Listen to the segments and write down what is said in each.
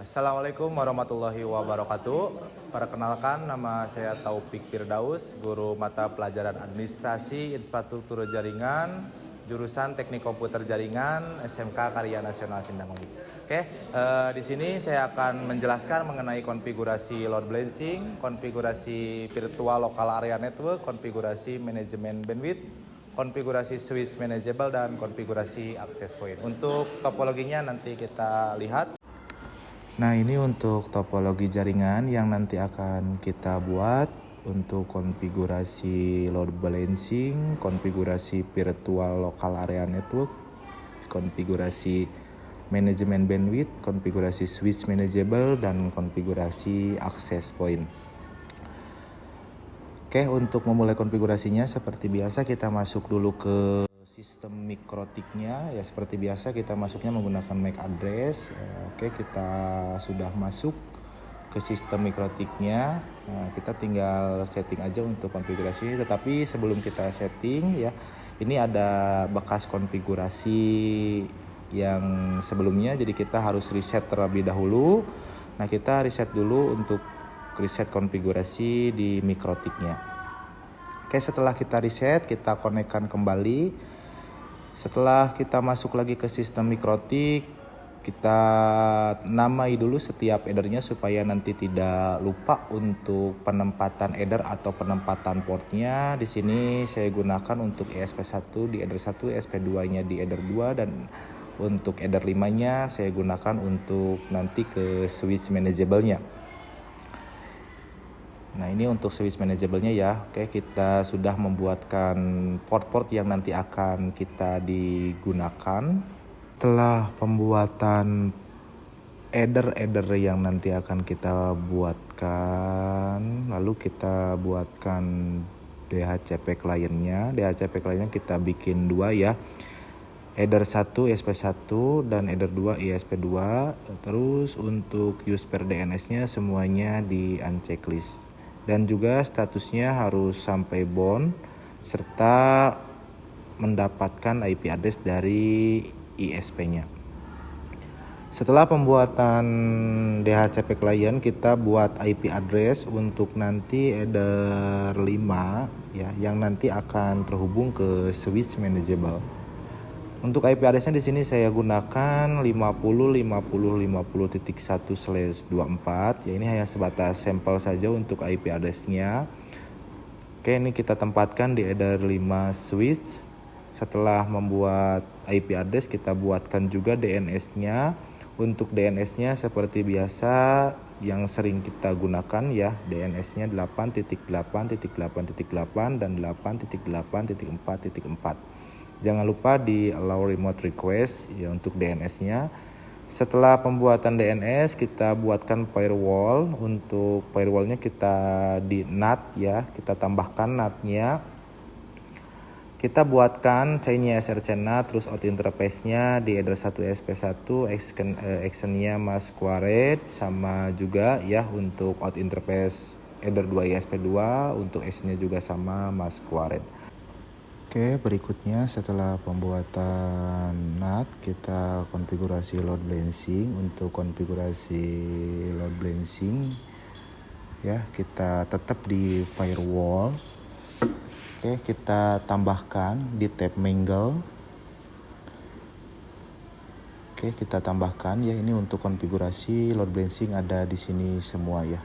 Assalamualaikum warahmatullahi wabarakatuh. Perkenalkan, nama saya Taufik Firdaus, guru mata pelajaran Administrasi Infrastruktur Jaringan, jurusan Teknik Komputer Jaringan, SMK Karya Nasional Sindangwangi. Di sini saya akan menjelaskan mengenai konfigurasi load balancing, konfigurasi virtual local area network, konfigurasi manajemen bandwidth, konfigurasi switch manageable, dan konfigurasi access point. Untuk topologinya nanti kita lihat. Nah, ini untuk topologi jaringan yang nanti akan kita buat untuk konfigurasi load balancing, konfigurasi virtual local area network, konfigurasi manajemen bandwidth, konfigurasi switch manageable, dan konfigurasi access point. Untuk memulai konfigurasinya seperti biasa kita masuk dulu ke sistem mikrotiknya. Ya, seperti biasa kita masuknya menggunakan MAC address. Kita sudah masuk ke sistem mikrotiknya. Nah, kita tinggal setting aja untuk konfigurasi. Tetapi sebelum kita setting ya, ini ada bekas konfigurasi yang sebelumnya, jadi kita harus reset terlebih dahulu. Nah, kita reset dulu untuk reset konfigurasi di mikrotiknya. Setelah kita reset, kita konekkan kembali. Setelah kita masuk lagi ke sistem mikrotik, kita namai dulu setiap headernya supaya nanti tidak lupa untuk penempatan header atau penempatan portnya. Di sini saya gunakan untuk ESP1 di header 1, ESP2-nya di header 2, dan untuk header 5-nya saya gunakan untuk nanti ke switch manageable-nya. Nah, ini untuk switch manageable-nya ya. Kita sudah membuatkan port-port yang nanti akan kita digunakan. Setelah pembuatan header yang nanti akan kita buatkan, lalu kita buatkan DHCP client-nya. DHCP client-nya kita bikin 2 ya. Header 1 ESP1 dan header 2 ESP2. Terus untuk user DNS-nya semuanya di unchecklist. Dan juga statusnya harus sampai bound serta mendapatkan IP address dari ISP-nya. Setelah pembuatan DHCP client, kita buat IP address untuk nanti header 5 ya, yang nanti akan terhubung ke switch manageable. Untuk IP address-nya di sini saya gunakan 50.50.50.1/24. Ya, ini hanya sebatas sampel saja untuk IP address-nya. Ini kita tempatkan di header 5 switch. Setelah membuat IP address, kita buatkan juga DNS-nya. Untuk DNS-nya seperti biasa yang sering kita gunakan ya, DNS-nya 8.8.8.8 dan 8.8.4.4. Jangan lupa di allow remote request ya untuk DNS-nya. Setelah pembuatan DNS, kita buatkan firewall. Untuk firewall-nya kita di NAT ya, kita tambahkan NAT-nya. Kita buatkan chain-nya SRC NAT, terus out interface-nya di header 1 ESP1, action-nya masquerade, sama juga ya untuk out interface header 2 ESP2, untuk action-nya juga sama masquerade. Berikutnya setelah pembuatan NAT, kita konfigurasi load balancing. Untuk konfigurasi load balancing ya, kita tetap di firewall. Kita tambahkan di tab mingle. Kita tambahkan ya, ini untuk konfigurasi load balancing ada di sini semua ya.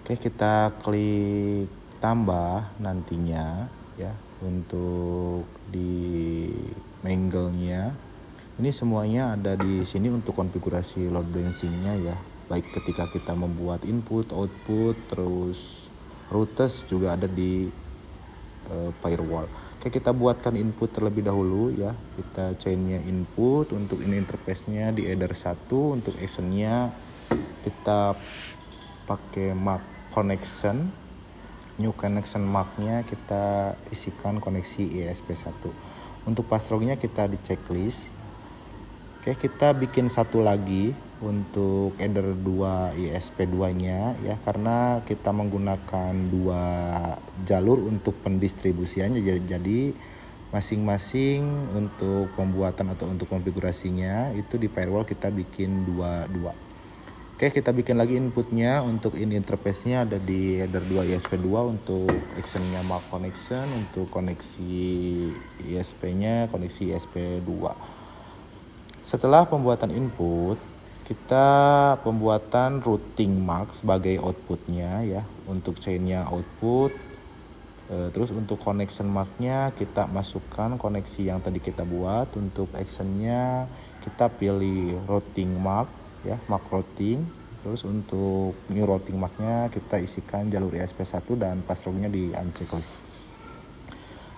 Kita klik tambah nantinya ya. Untuk di mingle-nya ini semuanya ada di sini untuk konfigurasi load balancing-nya ya, baik ketika kita membuat input, output, terus routers juga ada di firewall. Kita buatkan input terlebih dahulu ya. Kita chain-nya input, untuk ini interface-nya di header 1, untuk action-nya kita pakai mark connection. New connection mark-nya kita isikan koneksi ESP1. Untuk password-nya kita di checklist. Kita bikin satu lagi untuk header 2 ESP2-nya ya, karena kita menggunakan 2 jalur untuk pendistribusiannya. Jadi masing-masing untuk pembuatan atau untuk konfigurasinya itu di firewall kita bikin 2. Oke, kita bikin lagi inputnya. Untuk in interface-nya ada di header 2 ESP2 untuk actionnya mark connection, untuk koneksi ISP-nya koneksi ESP2. Setelah pembuatan input, kita pembuatan routing mark sebagai outputnya ya, untuk chainnya output. Terus untuk connection marknya kita masukkan koneksi yang tadi kita buat. Untuk actionnya kita pilih routing mark ya, mark routing. Terus untuk new routing marknya kita isikan jalur ESP1 dan passwordnya di unchecklist.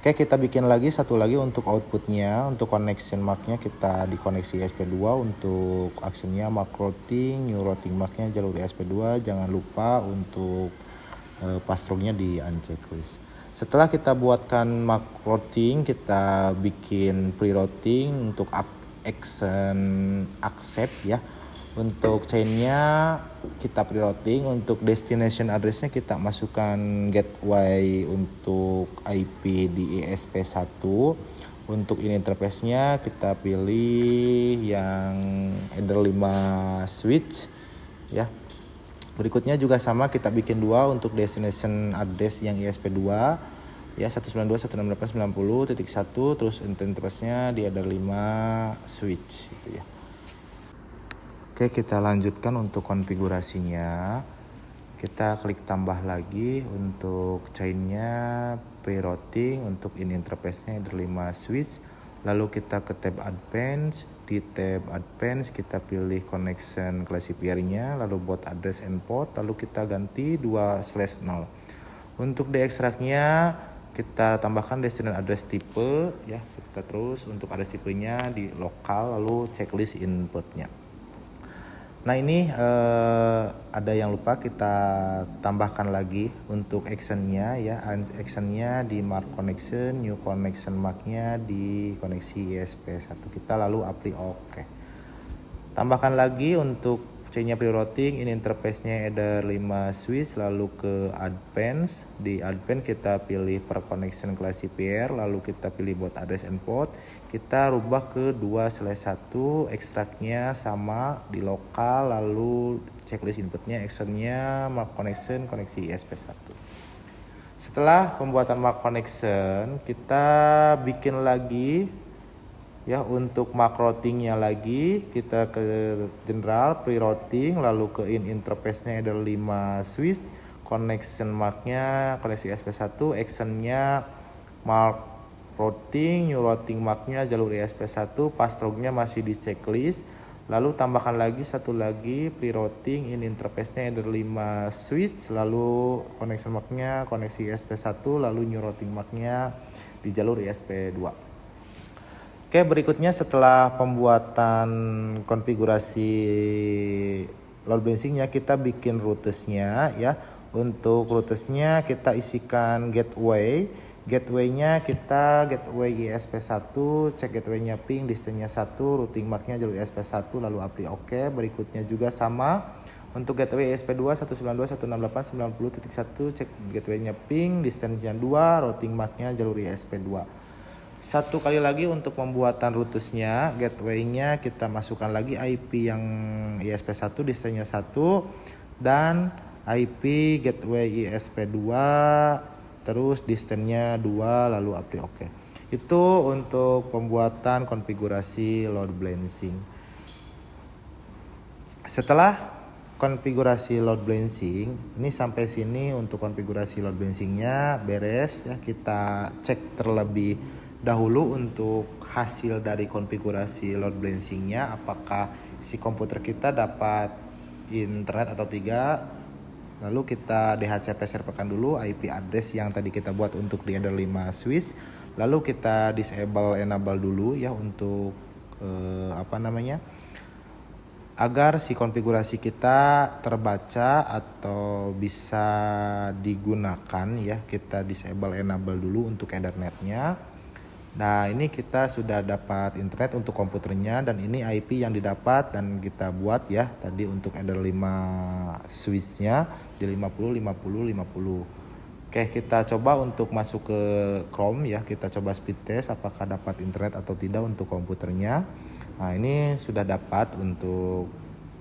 Oke, kita bikin lagi satu lagi untuk outputnya. Untuk connection marknya kita di koneksi ESP2. Untuk actionnya mark routing, new routing marknya jalur ESP2. Jangan lupa untuk passwordnya di unchecklist. Setelah kita buatkan mark routing, kita bikin pre-routing untuk action accept ya. Untuk chainnya kita pre-routing. Untuk destination addressnya kita masukkan gateway untuk IP di ESP1. Untuk in interface-nya kita pilih yang header 5 switch ya. Berikutnya juga sama, kita bikin dua untuk destination address yang ESP2 ya, 192.168.90.1, terus interface-nya di header 5 switch gitu ya. Oke, kita lanjutkan untuk konfigurasinya. Kita klik tambah lagi untuk chainnya pre-routing, untuk in interface-nya header 5 switch. Lalu kita ke tab advance. Di tab advance kita pilih connection classifier-nya, lalu buat address and port, lalu kita ganti 2/0. Untuk diekstraknya kita tambahkan destination address type ya. Kita terus untuk address tipenya di lokal, lalu checklist inputnya. Nah ini ada yang lupa kita tambahkan lagi untuk actionnya ya. Actionnya di mark connection, new connection marknya di koneksi ESP1. Kita lalu apply OK. Tambahkan lagi untuk chainnya pre-routing, in interface-nya header 5 switch, lalu ke advance. Di advance kita pilih per connection classifier, lalu kita pilih buat address and port. Kita rubah ke 2/1, ekstraknya sama di lokal, lalu checklist inputnya, actionnya mark connection, koneksi ESP1. Setelah pembuatan mark connection, kita bikin lagi ya untuk mark routingnya lagi. Kita ke general pre-routing, lalu ke in interface-nya header 5 switch, connection marknya koneksi ESP1, actionnya mark routing, new routing marknya jalur ESP1, passwordnya masih di checklist. Lalu tambahkan lagi satu lagi pre-routing, in interface-nya header 5 switch, lalu connection marknya koneksi ESP1, lalu new routing marknya di jalur ESP2. Oke, berikutnya setelah pembuatan konfigurasi load balancing-nya, kita bikin routesnya ya. Untuk routesnya kita isikan gateway. Gateway-nya kita gateway ESP1, cek gateway-nya ping, distance-nya 1, routing mark-nya jalur ESP1, lalu apply OK. Berikutnya juga sama. Untuk gateway ESP2 192.168.90.1, cek gateway-nya ping, distance-nya 2, routing mark-nya jalur ESP2. Satu kali lagi untuk pembuatan routesnya, gateway-nya kita masukkan lagi IP yang ESP1, distance-nya 1, dan IP gateway ESP2, terus distance-nya 2, lalu apply OK. Itu untuk pembuatan konfigurasi load balancing. Setelah konfigurasi load balancing, ini sampai sini untuk konfigurasi load balancing-nya beres ya. Kita cek terlebih dahulu untuk hasil dari konfigurasi load balancing-nya, apakah si komputer kita dapat internet atau tidak. Lalu kita DHCP serverkan dulu IP address yang tadi kita buat untuk di header 5 switch. Lalu kita disable enable dulu ya untuk agar si konfigurasi kita terbaca atau bisa digunakan ya. Kita disable enable dulu untuk Ethernet-nya. Nah ini kita sudah dapat internet untuk komputernya, dan ini IP yang didapat dan kita buat ya tadi untuk header 5 switch-nya di 50 50 50. Oke, kita coba untuk masuk ke Chrome ya. Kita coba speed test apakah dapat internet atau tidak untuk komputernya. Nah ini sudah dapat untuk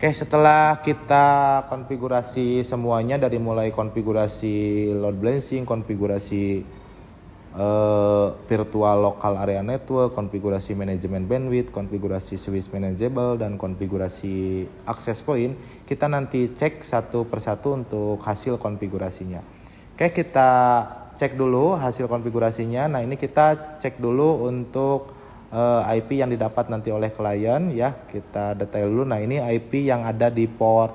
Oke, setelah kita konfigurasi semuanya dari mulai konfigurasi load balancing, konfigurasi virtual local area network, konfigurasi manajemen bandwidth, konfigurasi switch manageable, dan konfigurasi access point, kita nanti cek satu persatu untuk hasil konfigurasinya. Oke, kita cek dulu hasil konfigurasinya. Nah, ini kita cek dulu untuk IP yang didapat nanti oleh klien ya, kita detail dulu. Nah, ini IP yang ada di port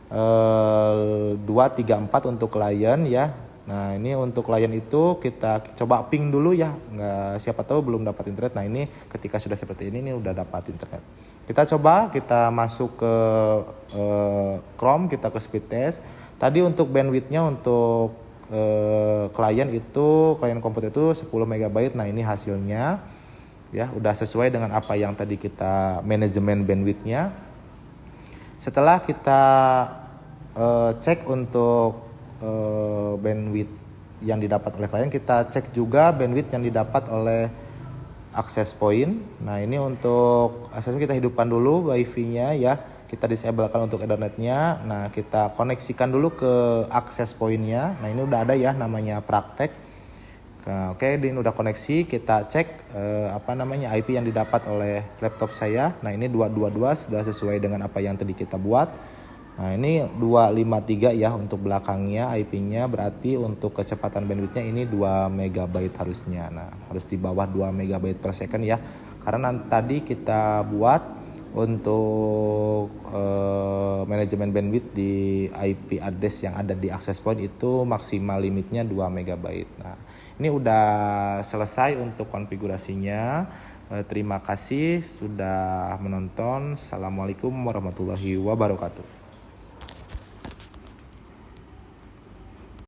234 untuk klien ya. Nah, ini untuk klien itu kita coba ping dulu ya, nggak, siapa tahu belum dapat internet. Nah, ini ketika sudah seperti ini udah dapat internet. Kita coba, kita masuk ke Chrome, kita ke speed test. Tadi untuk bandwidthnya untuk klien komputer itu 10 MB. Nah, ini hasilnya ya, udah sesuai dengan apa yang tadi kita manajemen bandwidthnya. Setelah kita cek untuk bandwidth yang didapat oleh klien, kita cek juga bandwidth yang didapat oleh access point. Nah, ini untuk access point kita hidupkan dulu wifi-nya ya, kita disablekan untuk ethernetnya. Nah, kita koneksikan dulu ke access point-nya. Nah, ini udah ada ya, namanya praktek. Nah, oke, ini udah koneksi, kita cek IP yang didapat oleh laptop saya. Nah, ini 222 sudah sesuai dengan apa yang tadi kita buat. Nah, ini 253 ya untuk belakangnya IP-nya, berarti untuk kecepatan bandwidth-nya ini 2 MB harusnya. Nah, harus di bawah 2 MB per second ya. Karena tadi kita buat untuk manajemen bandwidth di IP address yang ada di access point itu maksimal limitnya 2 MB. Nah, ini udah selesai untuk konfigurasinya. Terima kasih sudah menonton. Assalamualaikum warahmatullahi wabarakatuh.